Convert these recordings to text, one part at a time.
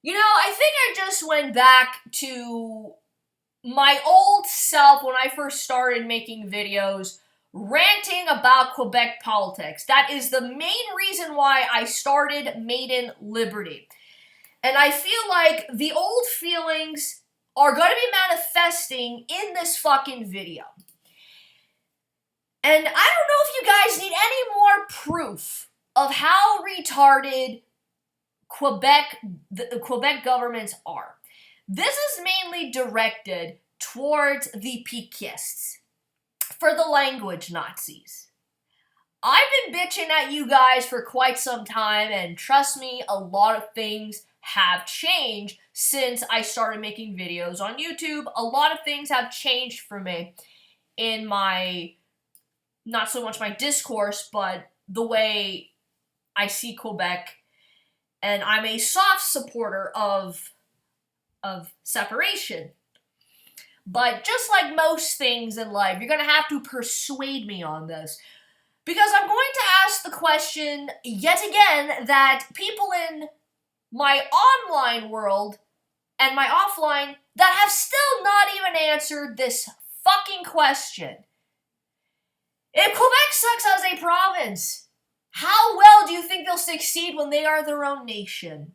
You know, I think I just went back to my old self when I first started making videos, ranting about Quebec politics. That is the main reason why I started Maiden Liberty. And I feel like the old feelings are going to be manifesting in this fucking video. And I don't know if you guys need any more proof of how retarded the Quebec governments are. This is mainly directed towards the Peakists, for the language Nazis. I've been bitching at you guys for quite some time, and trust me, a lot of things have changed since I started making videos on YouTube. A lot of things have changed for me in my, not so much my discourse, but the way I see Quebec. And I'm a soft supporter of separation. But just like most things in life, you're going to have to persuade me on this. Because I'm going to ask the question yet again that people in my online world and my offline that have still not even answered this fucking question. If Quebec sucks as a province, how well do you think they'll succeed when they are their own nation?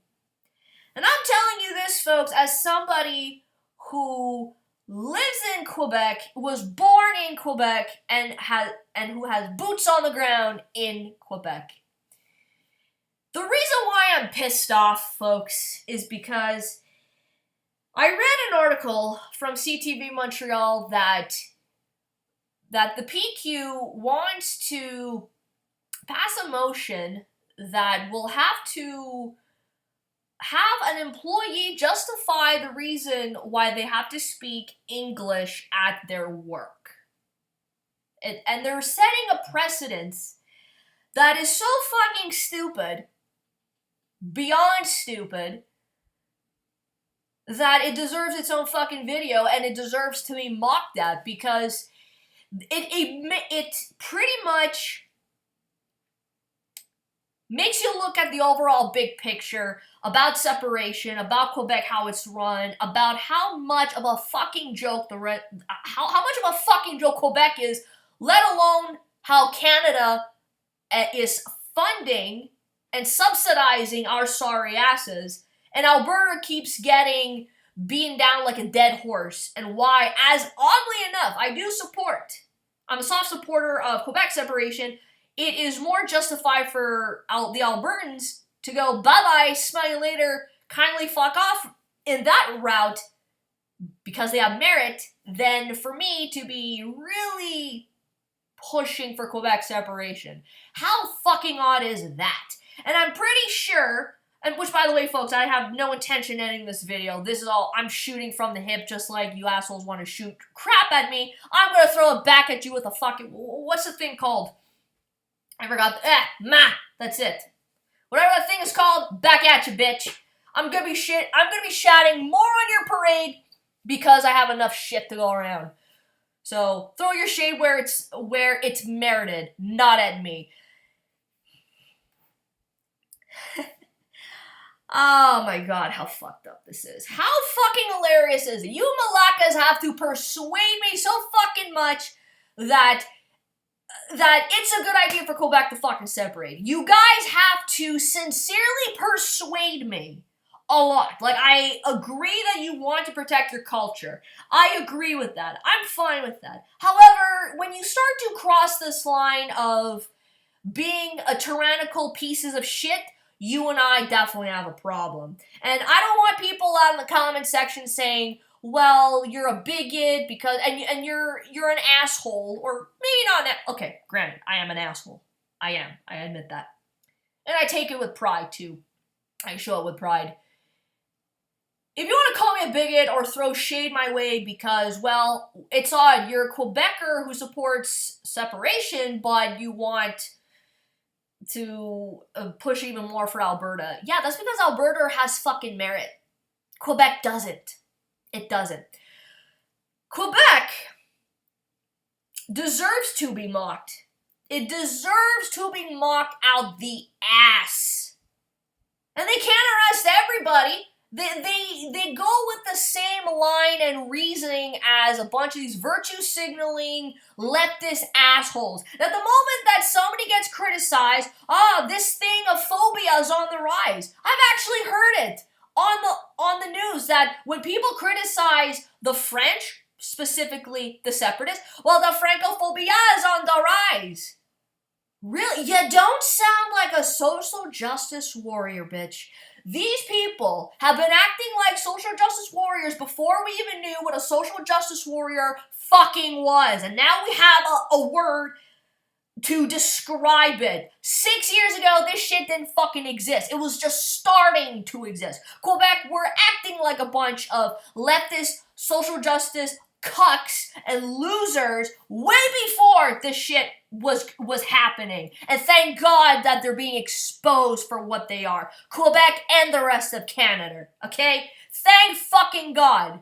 And I'm telling you this, folks, as somebody who lives in Quebec, was born in Quebec, and who has boots on the ground in Quebec. The reason why I'm pissed off, folks, is because I read an article from CTV Montreal that the PQ wants to pass a motion that will have to have an employee justify the reason why they have to speak English at their work. And they're setting a precedence that is so fucking stupid, beyond stupid, that it deserves its own fucking video, and it deserves to be mocked at, because it pretty much makes you look at the overall big picture about separation, about Quebec, how it's run, about how much of a fucking joke how much of a fucking joke Quebec is, let alone how Canada is funding and subsidizing our sorry asses, and Alberta keeps getting beaten down like a dead horse, and why, as oddly enough, I'm a soft supporter of Quebec separation. It is more justified for the Albertans to go bye-bye, smell you later, kindly fuck off in that route because they have merit, than for me to be really pushing for Quebec separation. How fucking odd is that? And I'm pretty sure, and which, by the way, folks, I have no intention editing this video. This is all, I'm shooting from the hip, just like you assholes want to shoot crap at me. I'm gonna throw it back at you with a fucking, what's the thing called? I forgot. That's it. Whatever that thing is called, back at you, bitch. I'm gonna be shouting more on your parade because I have enough shit to go around. So throw your shade where it's merited, not at me. Oh my god, how fucked up this is. How fucking hilarious is it? You Malakas have to persuade me so fucking much that it's a good idea for Quebec to fucking separate. You guys have to sincerely persuade me a lot. Like, I agree that you want to protect your culture. I agree with that. I'm fine with that. However, when you start to cross this line of being a tyrannical pieces of shit, you and I definitely have a problem. And I don't want people out in the comment section saying, well, you're a bigot because, and you're an asshole, or maybe not. Okay, granted, I am an asshole. I am. I admit that. And I take it with pride, too. I show it with pride. If you want to call me a bigot or throw shade my way because, well, it's odd. You're a Quebecer who supports separation, but you want to push even more for Alberta. Yeah, that's because Alberta has fucking merit. Quebec doesn't. It doesn't. Quebec deserves to be mocked. It deserves to be mocked out the ass. And they can't arrest everybody. They go with the same line and reasoning as a bunch of these virtue signaling leftist assholes. At the moment that somebody gets criticized, this thing of phobia is on the rise. I've actually heard it on the news that when people criticize the French, specifically the separatists, well, the Francophobia is on the rise. Really? You don't sound like a social justice warrior, bitch. These people have been acting like social justice warriors before we even knew what a social justice warrior fucking was. And now we have a word to describe it. 6 years ago, this shit didn't fucking exist. It was just starting to exist. Quebec were acting like a bunch of leftist social justice cucks and losers way before this shit was happening. And thank God that they're being exposed for what they are. Quebec and the rest of Canada, okay? Thank fucking God.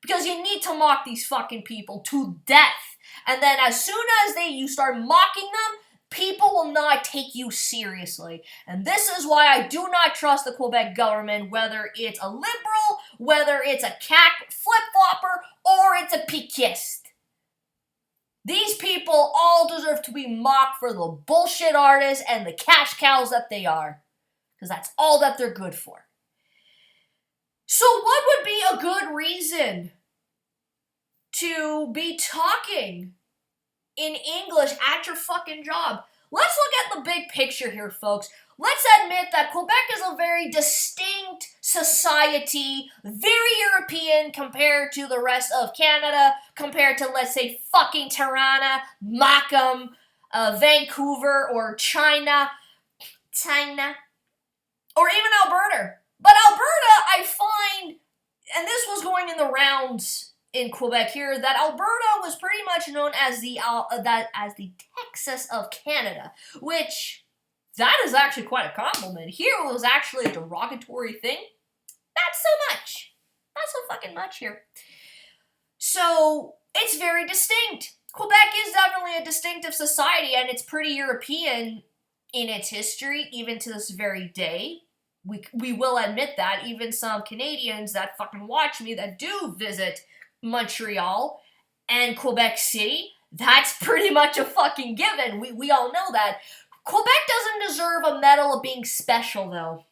Because you need to mock these fucking people to death. And then as soon as you start mocking them, people will not take you seriously. And this is why I do not trust the Quebec government, whether it's a liberal, whether it's a CAC flip-flopper, or it's a Piquiste. These people all deserve to be mocked for the bullshit artists and the cash cows that they are. Because that's all that they're good for. So what would be a good reason to be talking in English at your fucking job? Let's look at the big picture here, folks. Let's admit that Quebec is a very distinct society, very European compared to the rest of Canada, compared to, let's say, fucking Toronto, Markham, Vancouver, or China, or even Alberta. But Alberta, I find, and this was going in the rounds in Quebec here, that Alberta was pretty much known as the Texas of Canada, which that is actually quite a compliment. Here it was actually a derogatory thing. Not so much. Not so fucking much here. So it's very distinct. Quebec is definitely a distinctive society, and it's pretty European in its history, even to this very day. We will admit that. Even some Canadians that fucking watch me that do visit Montreal and Quebec City, that's pretty much a fucking given. We all know that. Quebec doesn't deserve a medal of being special, though.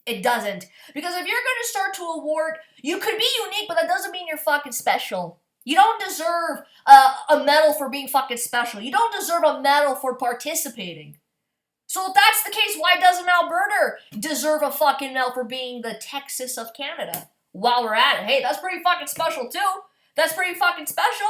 It doesn't. Because if you're going to start to award, you could be unique, but that doesn't mean you're fucking special. You don't deserve a medal for being fucking special. You don't deserve a medal for participating. So if that's the case, why doesn't Alberta deserve a fucking medal for being the Texas of Canada? While we're at it, hey, that's pretty fucking special too. That's pretty fucking special.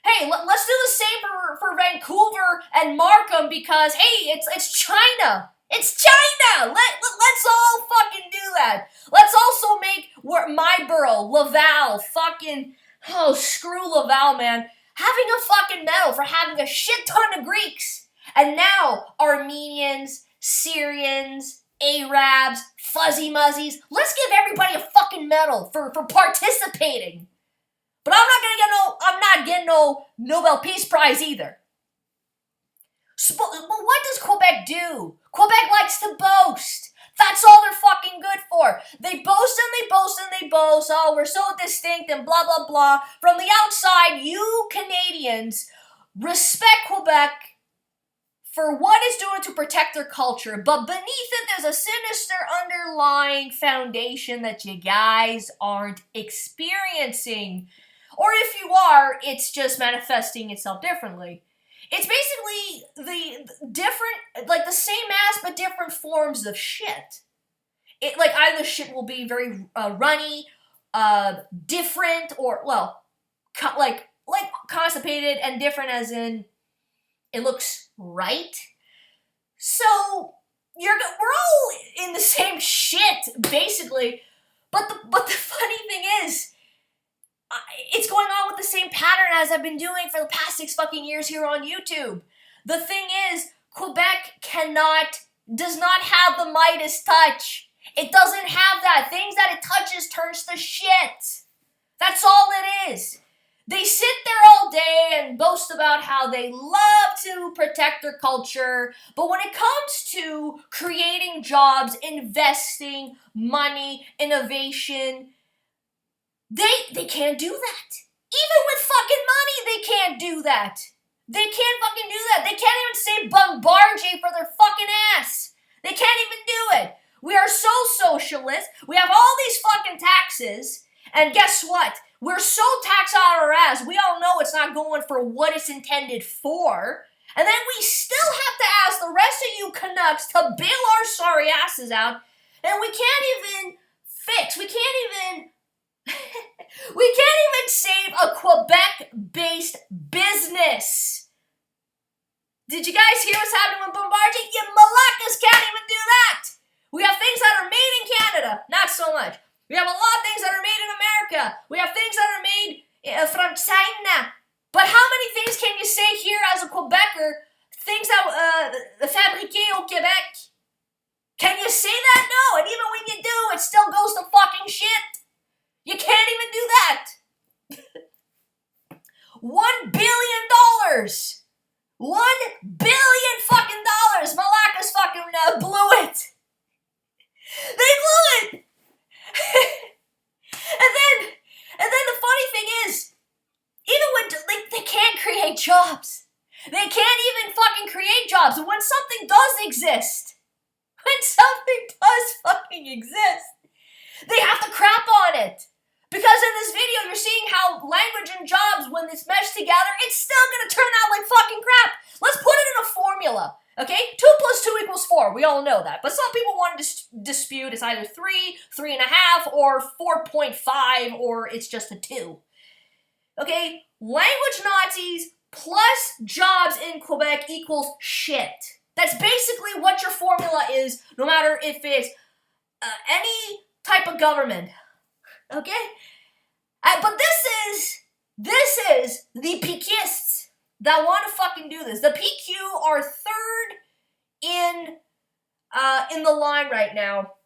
Hey, let's do the same for Vancouver and Markham because, hey, it's China. It's China. Let's all fucking do that. Let's also make my borough, Laval, fucking, oh, screw Laval, man. Having a fucking medal for having a shit ton of Greeks. And now, Armenians, Syrians, Arabs, Fuzzy Muzzies, let's give everybody a fucking medal for participating. But I'm not getting no Nobel Peace Prize either. So, but what does Quebec do? Quebec likes to boast. That's all they're fucking good for. They boast and they boast and they boast. Oh, we're so distinct and blah, blah, blah. From the outside, you Canadians respect Quebec for what it's doing to protect their culture, but beneath it, there's a sinister underlying foundation that you guys aren't experiencing. Or if you are, it's just manifesting itself differently. It's basically the different, like the same ass but different forms of shit. It like either shit will be very runny, different, or well, like constipated, and different as in it looks right. So we're all in the same shit basically, but the funny thing is, it's going on with the same pattern as I've been doing for the past 6 fucking years here on YouTube. The thing is, Quebec does not have the Midas touch. It doesn't have that. Things that it touches turns to shit. That's all it is. They sit there all day and boast about how they love to protect their culture, but when it comes to creating jobs, investing, money, innovation, they can't do that. Even with fucking money, they can't do that. They can't fucking do that. They can't even say Bombardier for their fucking ass. They can't even do it. We are so socialist. We have all these fucking taxes. And guess what? We're so taxed out of our ass. We all know it's not going for what it's intended for. And then we still have to ask the rest of you Canucks to bail our sorry asses out. And we can't even fix. We can't even save a Quebec-based business. Did you guys hear what's happening with Bombardier? You malackas can't even do that. We have things that are made in Canada, not so much. We have a lot of things that are made in America. We have things that are made from China. But how many things can you say here as a Quebecer? Things that fabriqués au Québec. Can you say that? No. And even when you do, it still goes to fucking shit. You can't even do that. $1 billion. $1 billion fucking dollars. Malacca's fucking blew it. They blew it. and then the funny thing is, even when they can't create jobs. They can't even fucking create jobs. And when something does exist, they have to crap on it. Because in this video, you're seeing how language and jobs, when it's meshed together, it's still gonna turn out like fucking crap. Let's put it in a formula, okay? 2 + 2 = 4. We all know that. But some people want to dispute it's either 3, 3.5, or 4.5, or it's just a 2. Okay? Language Nazis plus jobs in Quebec equals shit. That's basically what your formula is, no matter if it's any type of government. Okay? But this is the Pequists that want to fucking do this. The PQ are third in the line right now.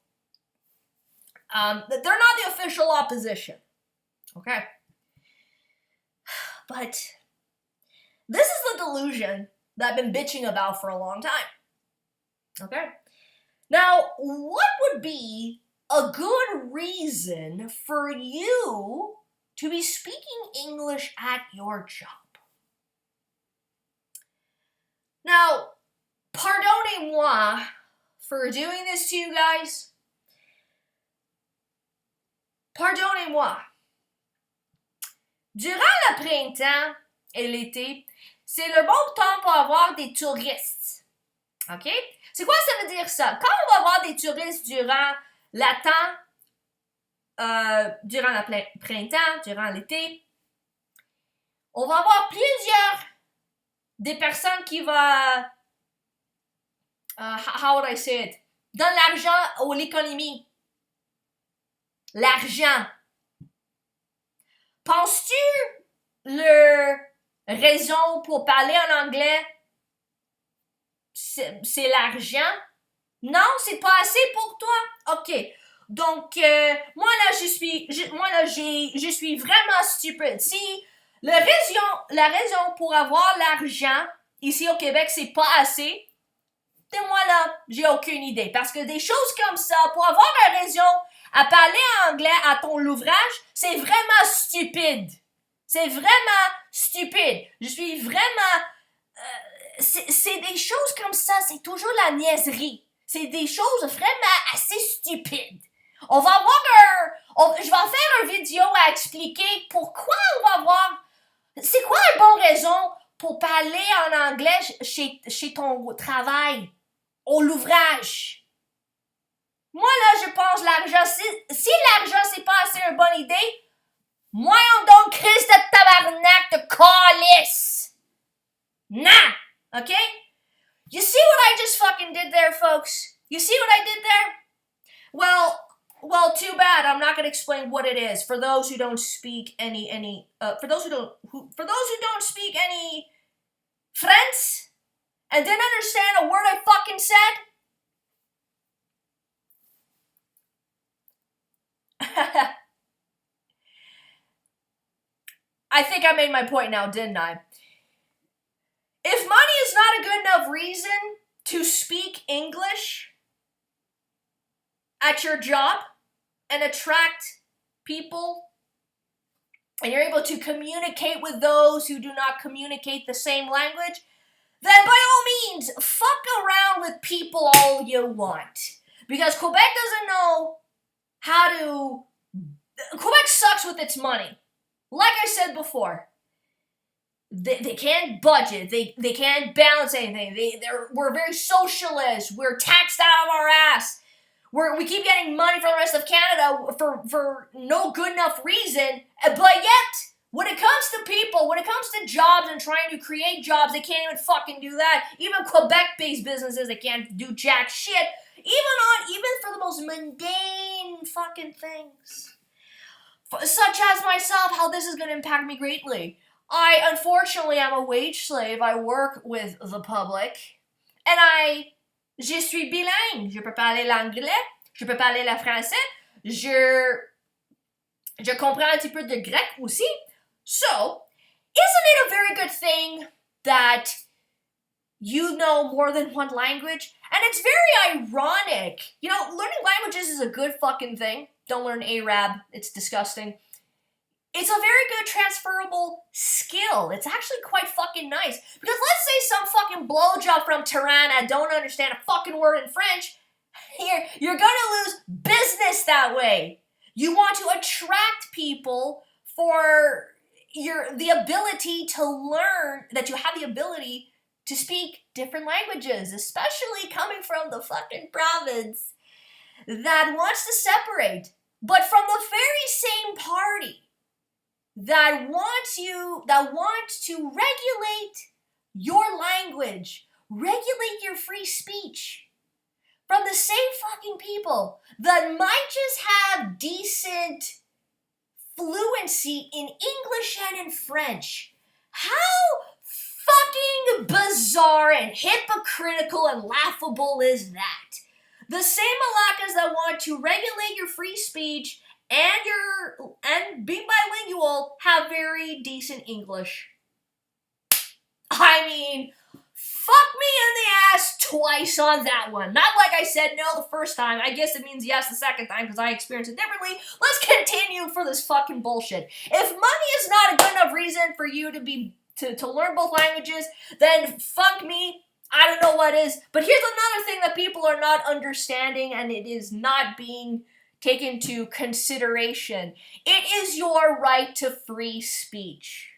They're not the official opposition. Okay? But this is the delusion that I've been bitching about for a long time. Okay? Now, what would be a good reason for you to be speaking English at your job? Now, pardonnez-moi for doing this to you guys. Pardonnez-moi. Durant le printemps et l'été, c'est le bon temps pour avoir des touristes. OK? C'est quoi ça veut dire ça? Quand on va avoir des touristes durant le printemps, durant l'été, on va avoir des personnes qui vont, how would I say it? Donnent l'argent à l'économie. L'argent. Penses-tu leur raison pour parler en anglais, c'est l'argent? Non, c'est pas assez pour toi? OK. Donc, moi là, je suis vraiment stupide. Si la raison pour avoir l'argent ici au Québec, c'est pas assez, moi là, j'ai aucune idée. Parce que des choses comme ça, pour avoir une raison à parler en anglais à ton ouvrage, c'est vraiment stupide. C'est vraiment stupide. Je suis vraiment... c'est des choses comme ça, c'est toujours la niaiserie. C'est des choses vraiment assez stupides. Je vais faire une vidéo à expliquer pourquoi on va avoir... C'est quoi une bonne raison pour parler en anglais chez ton travail, au l'ouvrage? Moi, là, je pense l'argent. Si l'argent, c'est pas assez une bonne idée, voyons donc, Christ de tabarnak de calice. Nah! Okay? You see what I just fucking did there, folks? You see what I did there? Well, too bad. I'm not going to explain what it is for those who don't speak for those who don't speak any French and didn't understand a word I fucking said. I think I made my point now, didn't I? If money is not a good enough reason to speak English at your job and attract people, and you're able to communicate with those who do not communicate the same language, then by all means, fuck around with people all you want. Because Quebec doesn't know how to... Quebec sucks with its money. Like I said before, they can't budget. They can't balance anything. We're very socialist. We're taxed out of our ass. We keep getting money from the rest of Canada for no good enough reason. But yet, when it comes to people, when it comes to jobs and trying to create jobs, they can't even fucking do that. Even Quebec-based businesses, they can't do jack shit. Even for the most mundane fucking things. Such as myself, how this is going to impact me greatly. I, unfortunately, am a wage slave. I work with the public. And je suis bilingue. Je peux parler l'anglais. Je peux parler le français. Je comprends un petit peu de grec aussi. So, isn't it a very good thing that you know more than one language? And it's very ironic. You know, learning languages is a good fucking thing. Don't learn Arab. It's disgusting. It's a very good transferable skill. It's actually quite fucking nice. Because let's say some fucking blowjob from Tirana don't understand a fucking word in French. You're gonna lose business that way. You want to attract people for the ability to learn, that you have the ability to speak different languages, especially coming from the fucking province that wants to separate, but from the very same party that wants to regulate your language, regulate your free speech, from the same fucking people that might just have decent fluency in English and in French. How fucking bizarre and hypocritical and laughable is that? The same Malakas that want to regulate your free speech and being bilingual have very decent English. I mean, fuck me in the ass twice on that one. Not like I said no the first time. I guess it means yes the second time because I experienced it differently. Let's continue for this fucking bullshit. If money is not a good enough reason for you to learn both languages, then fuck me. I don't know what is. But here's another thing that people are not understanding, and it is not being taken into consideration. It is your right to free speech.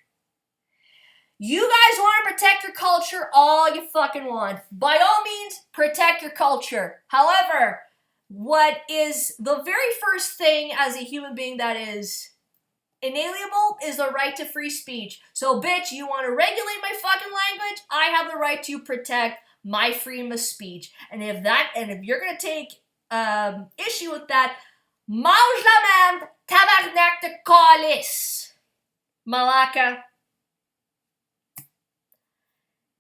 You guys want to protect your culture all you fucking want. By all means, protect your culture. However, what is the very first thing as a human being that is inalienable is the right to free speech. So, bitch, you want to regulate my fucking language? I have the right to protect my freedom of speech. And if you're gonna take issue with that, mange la merde, tabarnak de calice, Malaka.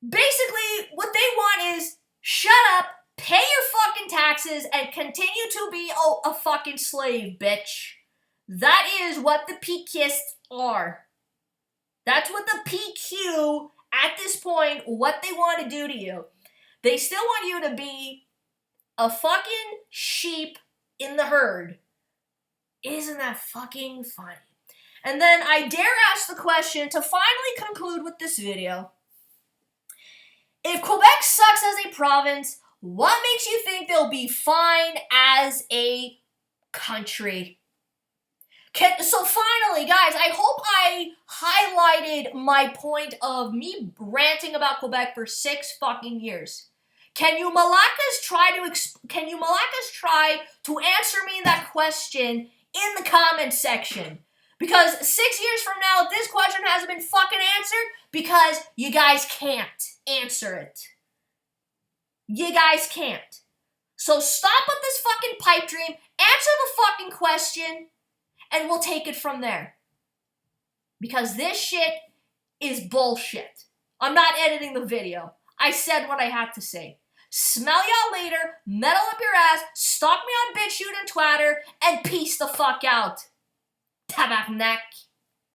Basically, what they want is shut up, pay your fucking taxes, and continue to be a fucking slave, bitch. That is what the PQists are. That's what the PQ, at this point, what they want to do to you. They still want you to be a fucking sheep in the herd. Isn't that fucking funny? And then I dare ask the question to finally conclude with this video. If Quebec sucks as a province, what makes you think they'll be fine as a country? So finally, guys, I hope I highlighted my point of me ranting about Quebec for 6 fucking years. Can you Malakas try to answer me that question in the comment section? Because 6 years from now, this question hasn't been fucking answered because you guys can't answer it. You guys can't. So stop with this fucking pipe dream, answer the fucking question, and we'll take it from there. Because this shit is bullshit. I'm not editing the video. I said what I had to say. Smell y'all later, metal up your ass, stalk me on BitChute and Twitter, and peace the fuck out. Tabarnak.